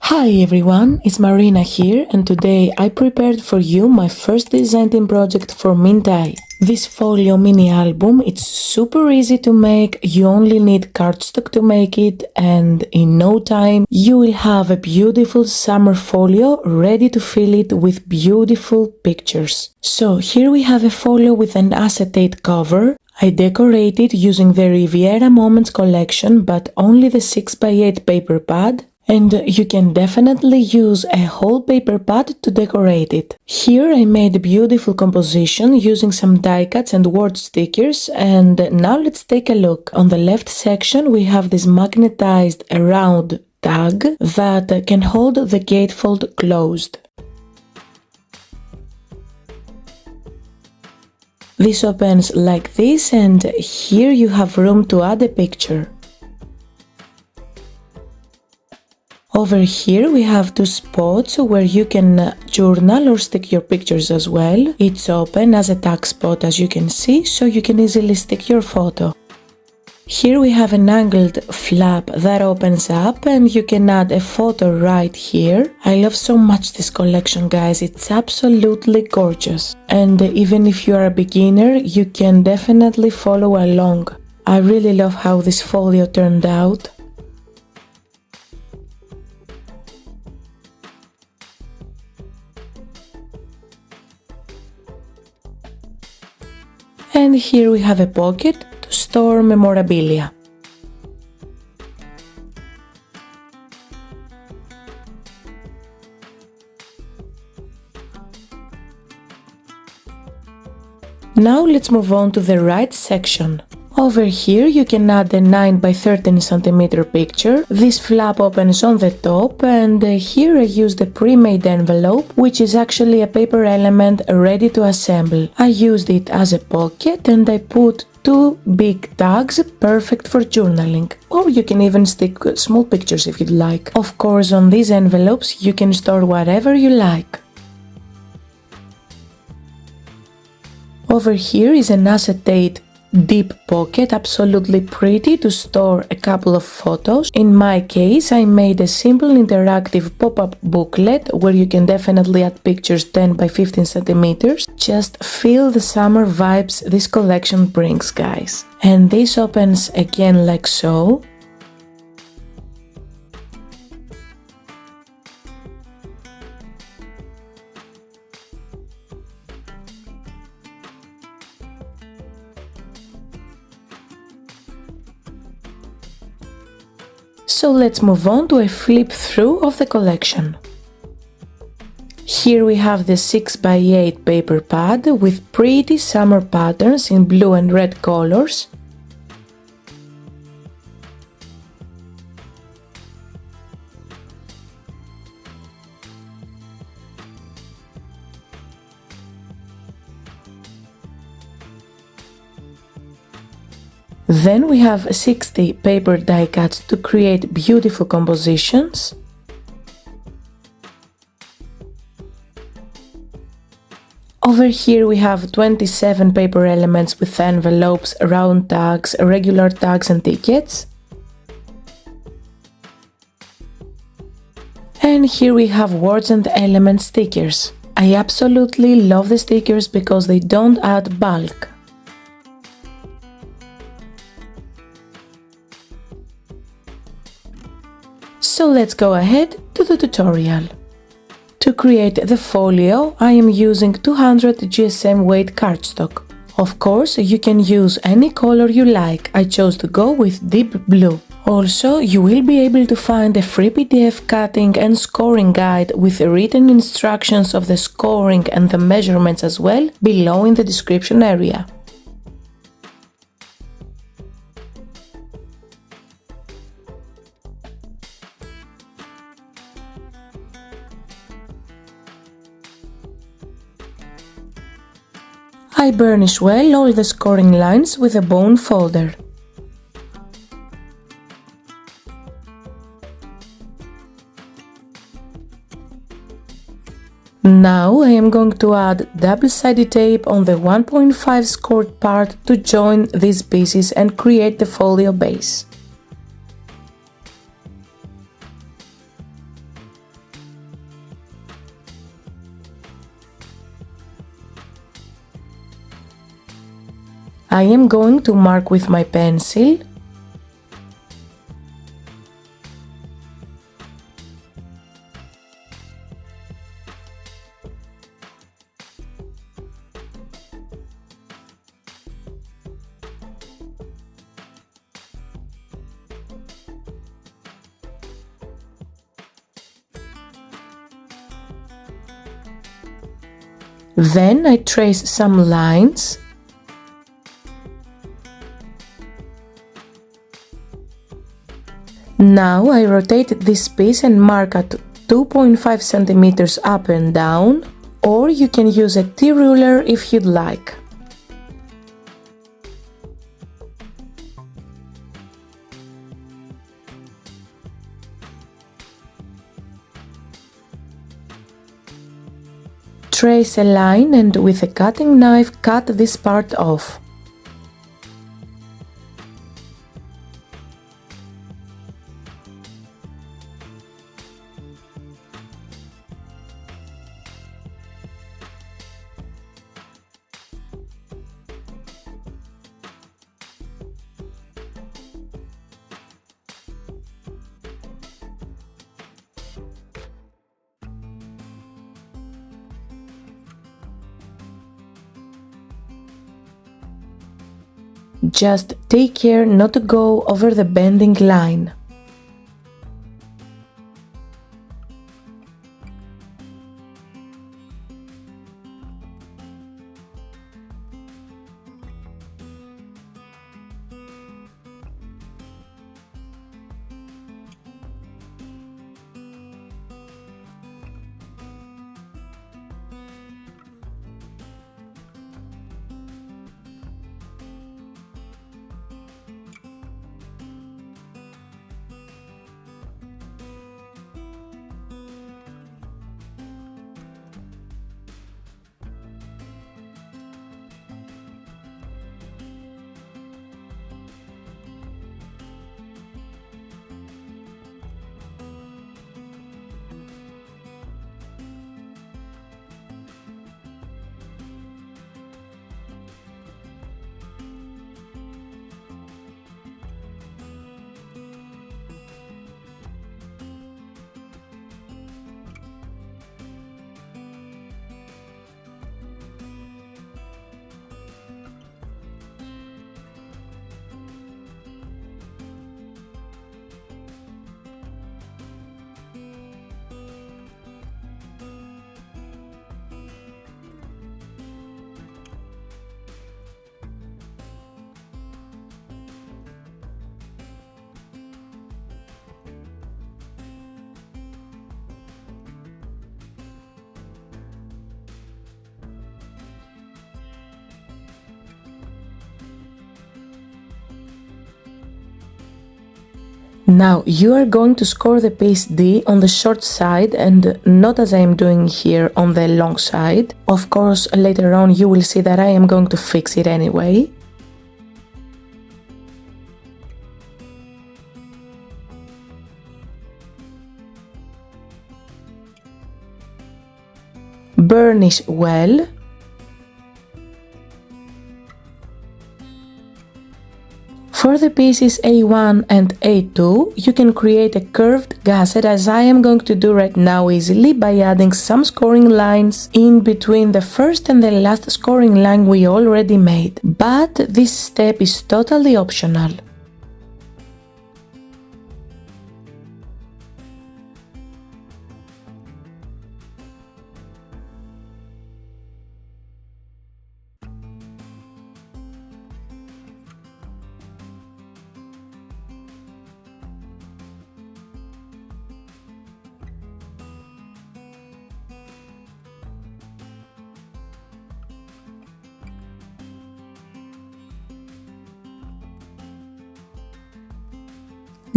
Hi everyone, it's Marina here and today I prepared for you my first design team project for Mintay. This folio mini album, it's super easy to make, you only need cardstock to make it and in no time you will have a beautiful summer folio ready to fill it with beautiful pictures. So here we have a folio with an acetate cover. I decorated using the Riviera Moments collection but only the 6x8 paper pad. And you can definitely use a whole paper pad to decorate it. Here I made a beautiful composition using some die cuts and word stickers, and now let's take a look. On the left section we have this magnetized round tag that can hold the gatefold closed. This opens like this and here you have room to add a picture. Over here we have two spots where you can journal or stick your pictures as well. It's open as a tag spot as you can see, so you can easily stick your photo. Here we have an angled flap that opens up and you can add a photo right here. I love so much this collection, guys, it's absolutely gorgeous. And even if you are a beginner, you can definitely follow along. I really love how this folio turned out. And here we have a pocket to store memorabilia. Now let's move on to the right section. Over here you can add a 9 by 13 cm picture. This flap opens on the top and here I used a pre-made envelope, which is actually a paper element ready to assemble. I used it as a pocket and I put two big tags, perfect for journaling. Or you can even stick small pictures if you'd like. Of course, on these envelopes you can store whatever you like. Over here is an acetate deep pocket, absolutely pretty, to store a couple of photos. In my case, I made a simple interactive pop-up booklet where you can definitely add pictures 10 by 15 centimeters. Just feel the summer vibes this collection brings, guys. And this opens again like so. So let's move on to a flip through of the collection. Here we have the 6x8 paper pad with pretty summer patterns in blue and red colors. Then we have 60 paper die cuts to create beautiful compositions. Over here we have 27 paper elements with envelopes, round tags, regular tags and tickets. And here we have words and element stickers. I absolutely love the stickers because they don't add bulk. So let's go ahead to the tutorial. To create the folio, I am using 200 GSM weight cardstock. Of course, you can use any color you like. I chose to go with deep blue. Also, you will be able to find a free PDF cutting and scoring guide with written instructions of the scoring and the measurements as well below in the description area. I burnish well all the scoring lines with a bone folder. Now I am going to add double-sided tape on the 1.5 scored part to join these pieces and create the folio base. I am going to mark with my pencil. Then I trace some lines. Now I rotate this piece and mark at 2.5 centimeters up and down, or you can use a T-ruler if you'd like. Trace a line and with a cutting knife cut this part off. Just take care not to go over the bending line. Now you are going to score the piece D on the short side and not as I am doing here on the long side. Of course, later on you will see that I am going to fix it anyway. Burnish well. For the pieces A1 and A2, you can create a curved gusset as I am going to do right now easily by adding some scoring lines in between the first and the last scoring line we already made. But this step is totally optional.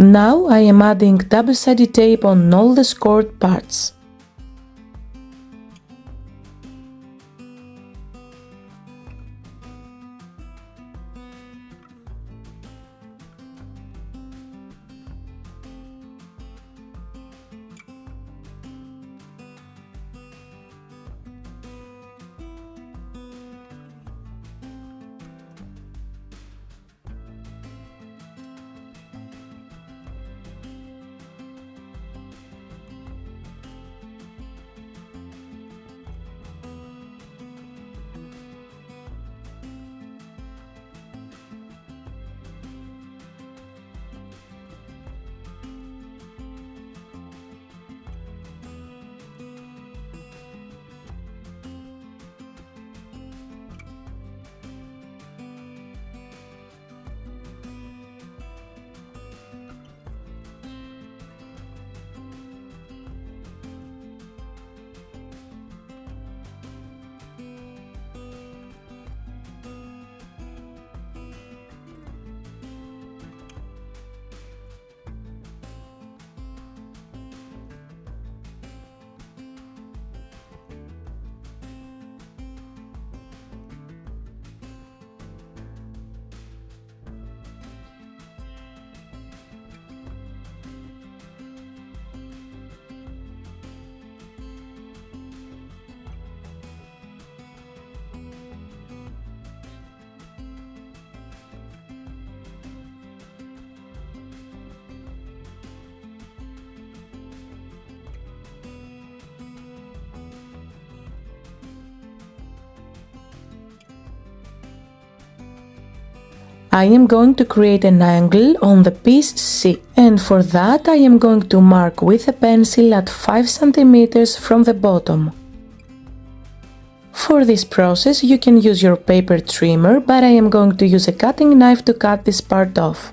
Now I am adding double-sided tape on all the scored parts. I am going to create an angle on the piece C, and for that I am going to mark with a pencil at 5 cm from the bottom. For this process you can use your paper trimmer, but I am going to use a cutting knife to cut this part off.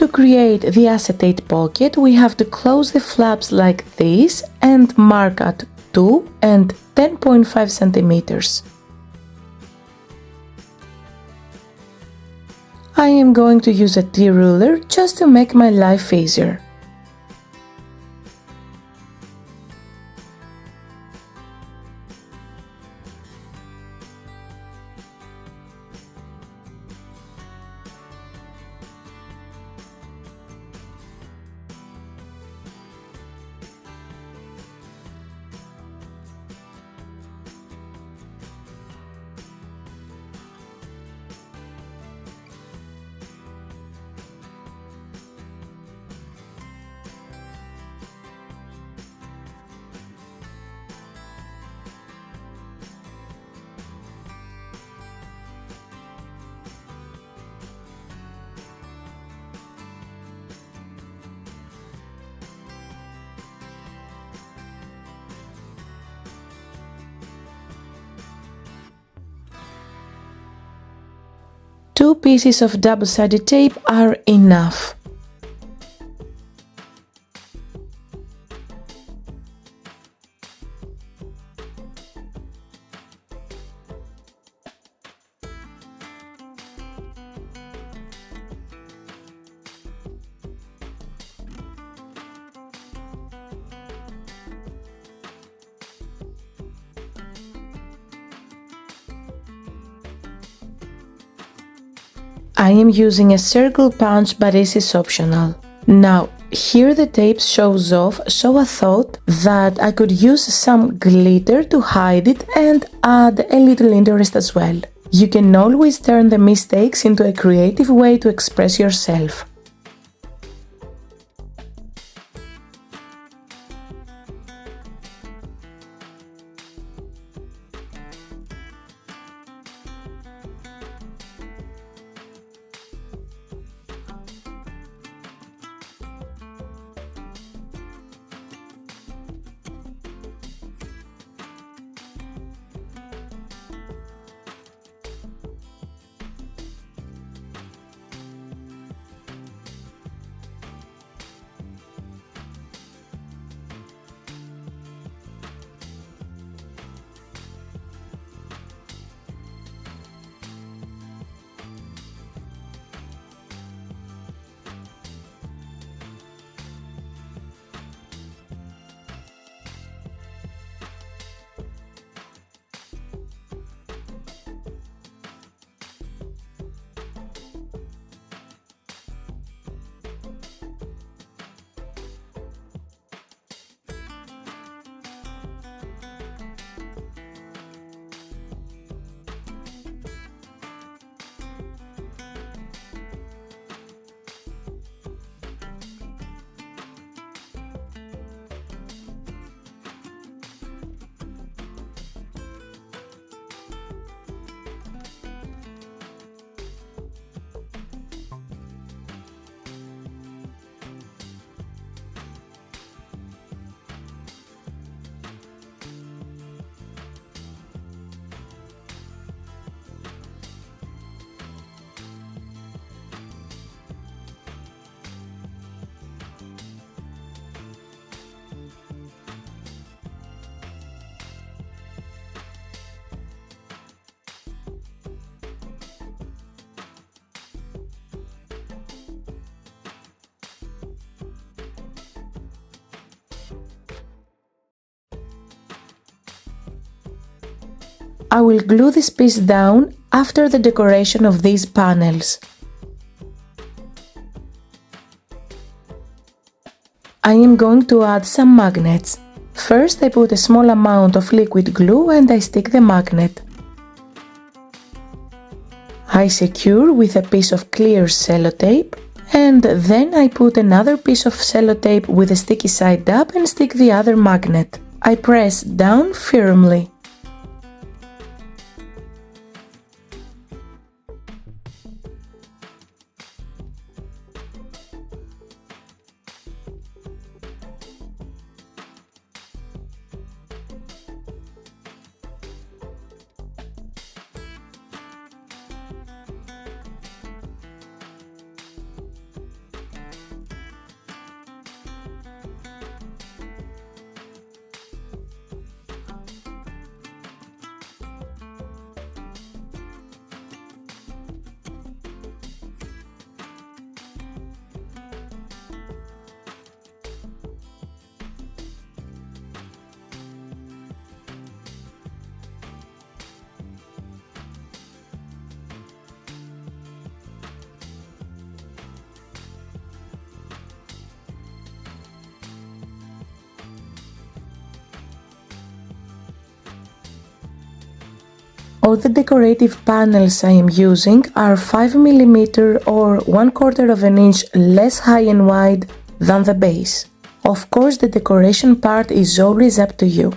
To create the acetate pocket, we have to close the flaps like this and mark at 2 and 10.5 centimeters. I am going to use a T-ruler just to make my life easier. 2 pieces of double-sided tape are enough. I am using a circle punch, but this is optional. Now, here the tape shows off, so I thought that I could use some glitter to hide it and add a little interest as well. You can always turn the mistakes into a creative way to express yourself. I will glue this piece down after the decoration of these panels. I am going to add some magnets. First I put a small amount of liquid glue and I stick the magnet. I secure with a piece of clear sellotape and then I put another piece of sellotape with a sticky side up and stick the other magnet. I press down firmly. All the decorative panels I am using are 5mm or 1/4 of an inch less high and wide than the base. Of course, the decoration part is always up to you.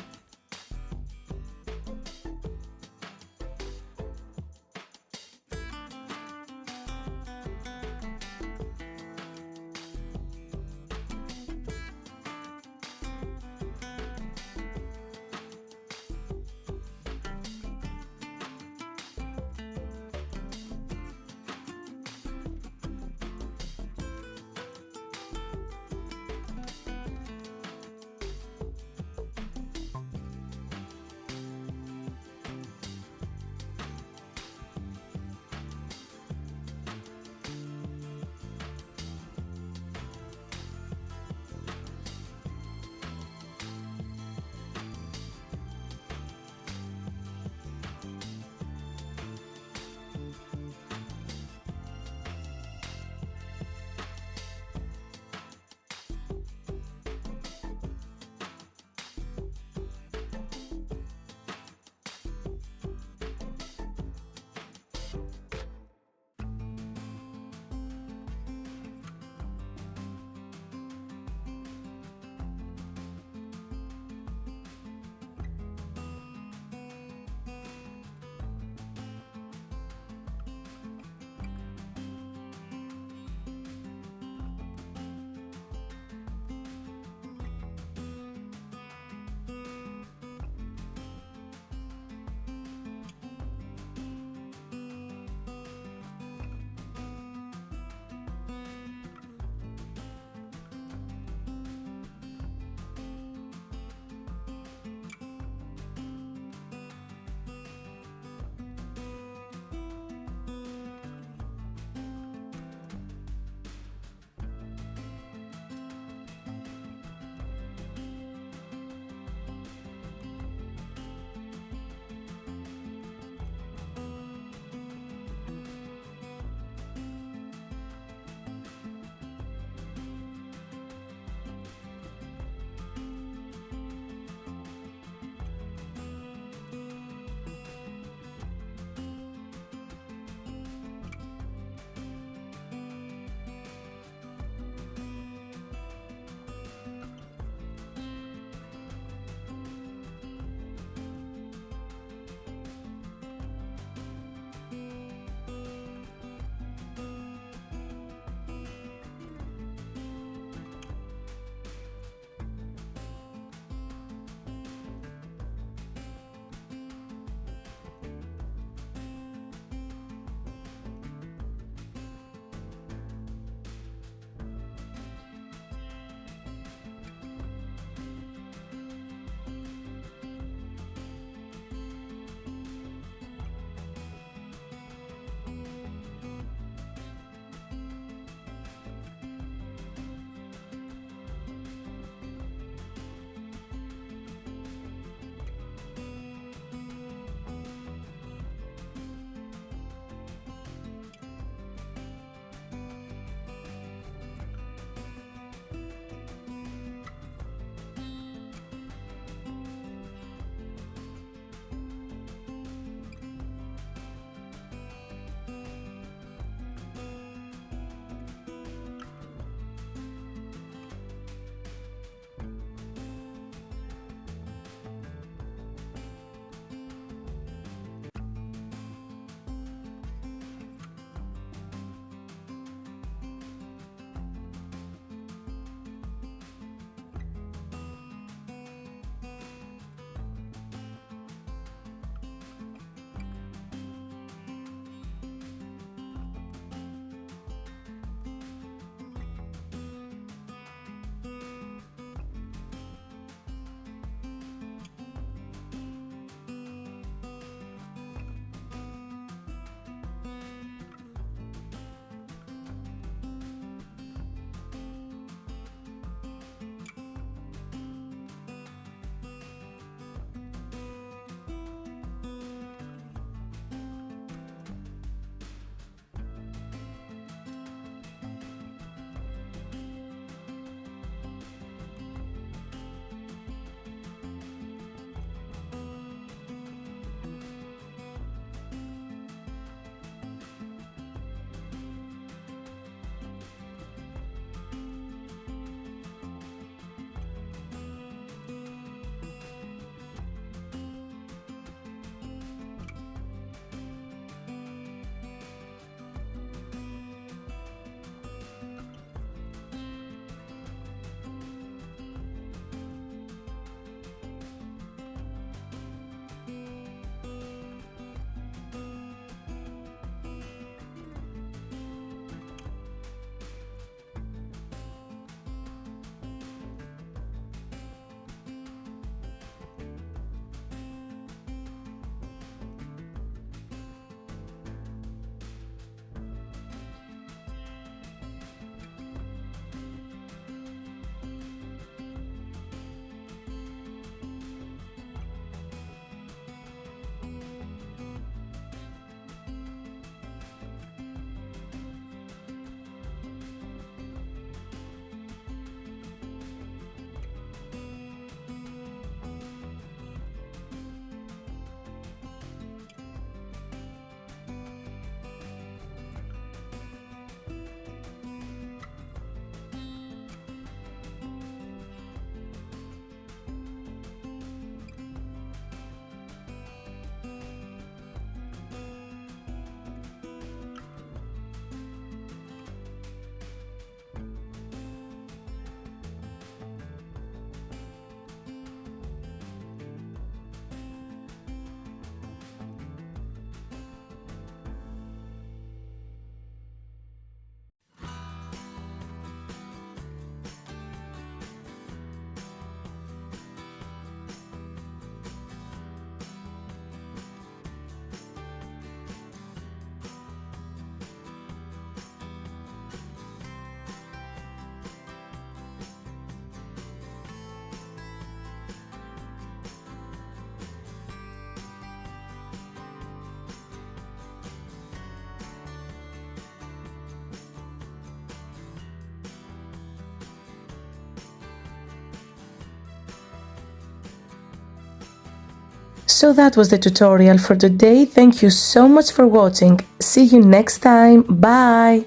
So that was the tutorial for today. Thank you so much for watching. See you next time. Bye!